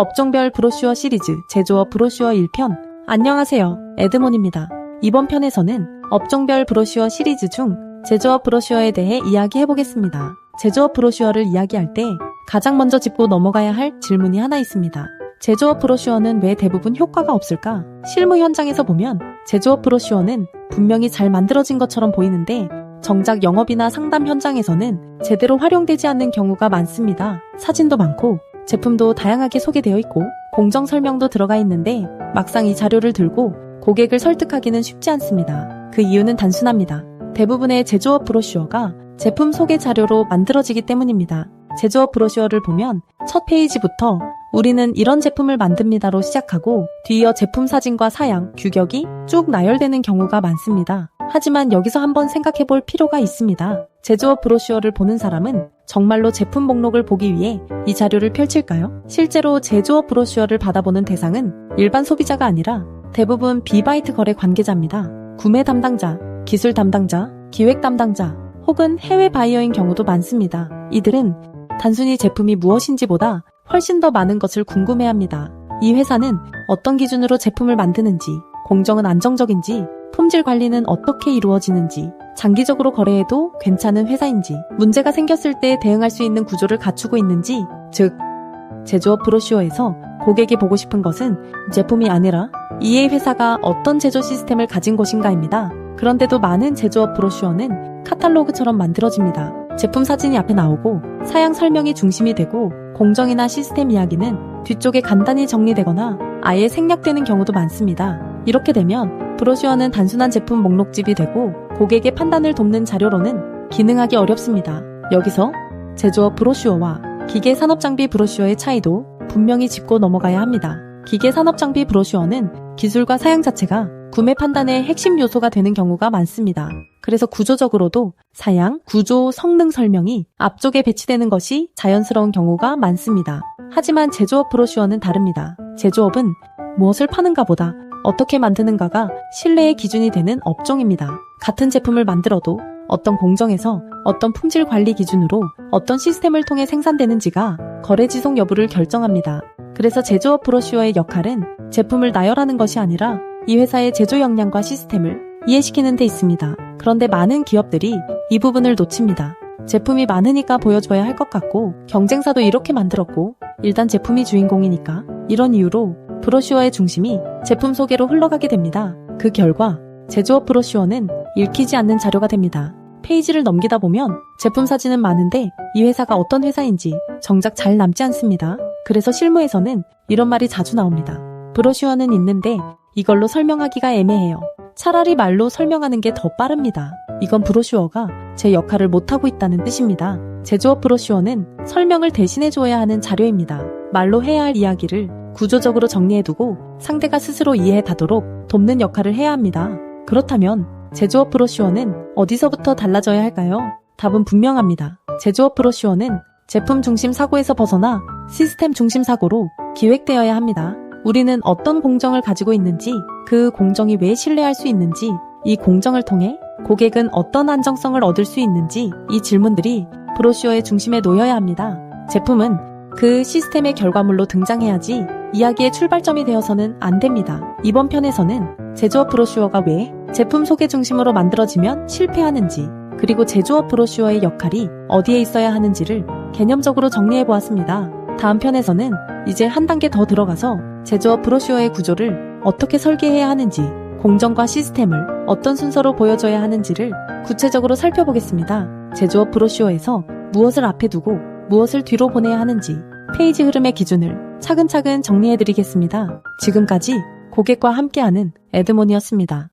업종별 브로슈어 시리즈 제조업 브로슈어 1편. 안녕하세요. 에드몬입니다. 이번 편에서는 업종별 브로슈어 시리즈 중 제조업 브로슈어에 대해 이야기해보겠습니다. 제조업 브로슈어를 이야기할 때 가장 먼저 짚고 넘어가야 할 질문이 하나 있습니다. 제조업 브로슈어는 왜 대부분 효과가 없을까? 실무 현장에서 보면 제조업 브로슈어는 분명히 잘 만들어진 것처럼 보이는데 정작 영업이나 상담 현장에서는 제대로 활용되지 않는 경우가 많습니다. 사진도 많고 제품도 다양하게 소개되어 있고 공정 설명도 들어가 있는데 막상 이 자료를 들고 고객을 설득하기는 쉽지 않습니다. 그 이유는 단순합니다. 대부분의 제조업 브로슈어가 제품 소개 자료로 만들어지기 때문입니다. 제조업 브로슈어를 보면 첫 페이지부터 우리는 이런 제품을 만듭니다로 시작하고 뒤이어 제품 사진과 사양, 규격이 쭉 나열되는 경우가 많습니다. 하지만 여기서 한번 생각해 볼 필요가 있습니다. 제조업 브로슈어를 보는 사람은 정말로 제품 목록을 보기 위해 이 자료를 펼칠까요? 실제로 제조업 브로슈어를 받아보는 대상은 일반 소비자가 아니라 대부분 비바이트 거래 관계자입니다. 구매 담당자, 기술 담당자, 기획 담당자, 혹은 해외 바이어인 경우도 많습니다. 이들은 단순히 제품이 무엇인지보다 훨씬 더 많은 것을 궁금해합니다. 이 회사는 어떤 기준으로 제품을 만드는지, 공정은 안정적인지, 품질 관리는 어떻게 이루어지는지, 장기적으로 거래해도 괜찮은 회사인지, 문제가 생겼을 때 대응할 수 있는 구조를 갖추고 있는지, 즉, 제조업 브로슈어에서 고객이 보고 싶은 것은 제품이 아니라 이의 회사가 어떤 제조 시스템을 가진 곳인가입니다. 그런데도 많은 제조업 브로슈어는 카탈로그처럼 만들어집니다. 제품 사진이 앞에 나오고 사양 설명이 중심이 되고 공정이나 시스템 이야기는 뒤쪽에 간단히 정리되거나 아예 생략되는 경우도 많습니다. 이렇게 되면 브로슈어는 단순한 제품 목록집이 되고 고객의 판단을 돕는 자료로는 기능하기 어렵습니다. 여기서 제조업 브로슈어와 기계산업장비 브로슈어의 차이도 분명히 짚고 넘어가야 합니다. 기계산업장비 브로슈어는 기술과 사양 자체가 구매 판단의 핵심 요소가 되는 경우가 많습니다. 그래서 구조적으로도 사양, 구조, 성능 설명이 앞쪽에 배치되는 것이 자연스러운 경우가 많습니다. 하지만 제조업 브로슈어는 다릅니다. 제조업은 무엇을 파는가 보다 어떻게 만드는가가 신뢰의 기준이 되는 업종입니다. 같은 제품을 만들어도 어떤 공정에서 어떤 품질 관리 기준으로 어떤 시스템을 통해 생산되는지가 거래 지속 여부를 결정합니다. 그래서 제조업 브로슈어의 역할은 제품을 나열하는 것이 아니라 이 회사의 제조 역량과 시스템을 이해시키는 데 있습니다. 그런데 많은 기업들이 이 부분을 놓칩니다. 제품이 많으니까 보여줘야 할 것 같고 경쟁사도 이렇게 만들었고 일단 제품이 주인공이니까 이런 이유로 브로슈어의 중심이 제품 소개로 흘러가게 됩니다. 그 결과 제조업 브로슈어는 읽히지 않는 자료가 됩니다. 페이지를 넘기다 보면 제품 사진은 많은데 이 회사가 어떤 회사인지 정작 잘 남지 않습니다. 그래서 실무에서는 이런 말이 자주 나옵니다. 브로슈어는 있는데 이걸로 설명하기가 애매해요. 차라리 말로 설명하는 게 더 빠릅니다. 이건 브로슈어가 제 역할을 못하고 있다는 뜻입니다. 제조업 브로슈어는 설명을 대신해줘야 하는 자료입니다. 말로 해야 할 이야기를 구조적으로 정리해두고 상대가 스스로 이해해 가도록 돕는 역할을 해야 합니다. 그렇다면 제조업 브로슈어는 어디서부터 달라져야 할까요? 답은 분명합니다. 제조업 브로슈어는 제품 중심 사고에서 벗어나 시스템 중심 사고로 기획되어야 합니다. 우리는 어떤 공정을 가지고 있는지, 그 공정이 왜 신뢰할 수 있는지, 이 공정을 통해 고객은 어떤 안정성을 얻을 수 있는지 이 질문들이 브로슈어의 중심에 놓여야 합니다. 제품은 그 시스템의 결과물로 등장해야지 이야기의 출발점이 되어서는 안 됩니다. 이번 편에서는 제조업 브로슈어가 왜 제품 소개 중심으로 만들어지면 실패하는지, 그리고 제조업 브로슈어의 역할이 어디에 있어야 하는지를 개념적으로 정리해보았습니다. 다음 편에서는 이제 한 단계 더 들어가서 제조업 브로슈어의 구조를 어떻게 설계해야 하는지, 공정과 시스템을 어떤 순서로 보여줘야 하는지를 구체적으로 살펴보겠습니다. 제조업 브로슈어에서 무엇을 앞에 두고 무엇을 뒤로 보내야 하는지 페이지 흐름의 기준을 차근차근 정리해드리겠습니다. 지금까지 고객과 함께하는 에드몬이었습니다.